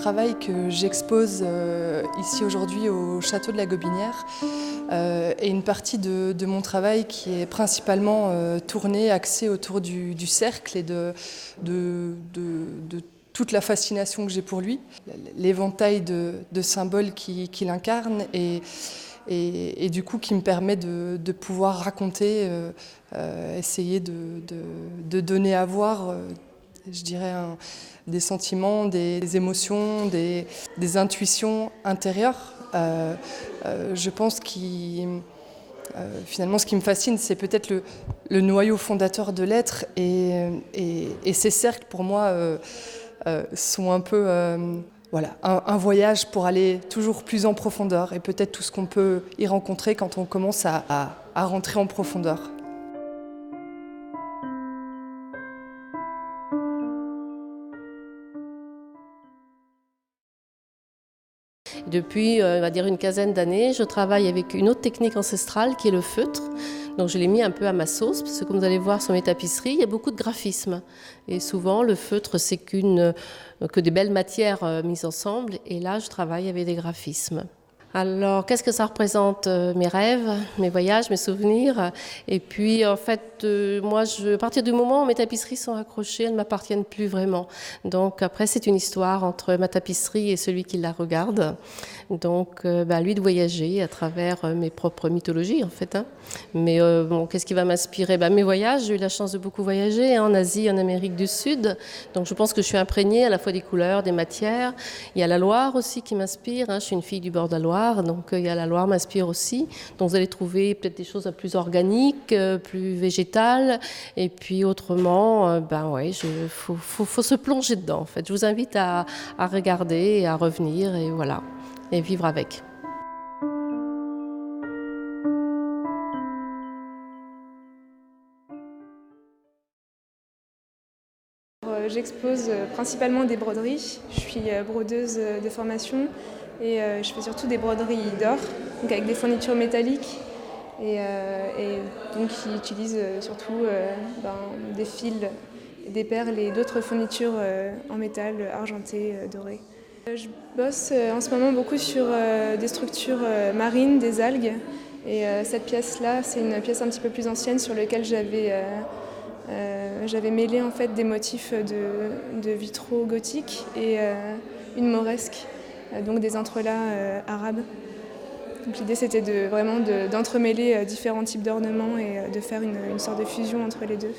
travail que j'expose ici aujourd'hui au château de la Gobinière et une partie de mon travail qui est principalement tournée, axée autour du cercle et de toute la fascination que j'ai pour lui, l'éventail de symboles qui l'incarnent et du coup qui me permet de pouvoir raconter, essayer de donner à voir, je dirais, des sentiments, des émotions, des intuitions intérieures. Je pense finalement ce qui me fascine, c'est peut-être le noyau fondateur de l'être et ces cercles pour moi sont un peu voilà, un voyage pour aller toujours plus en profondeur et peut-être tout ce qu'on peut y rencontrer quand on commence à rentrer en profondeur. Depuis, on va dire une quinzaine d'années, je travaille avec une autre technique ancestrale qui est le feutre. Donc je l'ai mis un peu à ma sauce, parce que comme vous allez voir sur mes tapisseries, il y a beaucoup de graphismes. Et souvent, le feutre, c'est que des belles matières mises ensemble. Et là, je travaille avec des graphismes. Alors, qu'est-ce que ça représente? Mes rêves, mes voyages, mes souvenirs. Et puis, en fait, moi, à partir du moment où mes tapisseries sont accrochées, elles ne m'appartiennent plus vraiment. Donc, après, c'est une histoire entre ma tapisserie et celui qui la regarde. Donc, à lui de voyager à travers mes propres mythologies, en fait. Mais bon, qu'est-ce qui va m'inspirer? Mes voyages, j'ai eu la chance de beaucoup voyager en Asie, en Amérique du Sud. Donc, je pense que je suis imprégnée à la fois des couleurs, des matières. Il y a la Loire aussi qui m'inspire. Je suis une fille du bord de la Loire. Donc il y a la Loire m'inspire aussi. Donc vous allez trouver peut-être des choses plus organiques, plus végétales. Et puis autrement, faut se plonger dedans en fait. Je vous invite à regarder et à revenir et voilà, et vivre avec. J'expose principalement des broderies. Je suis brodeuse de formation et je fais surtout des broderies d'or, donc avec des fournitures métalliques et donc qui utilisent surtout des fils, des perles et d'autres fournitures en métal argenté, doré. Je bosse en ce moment beaucoup sur des structures marines, des algues et cette pièce-là, c'est une pièce un petit peu plus ancienne sur laquelle j'avais mêlé en fait des motifs de vitraux gothiques et une mauresque, donc des entrelacs arabes. Donc l'idée c'était d'entremêler différents types d'ornements et de faire une sorte de fusion entre les deux.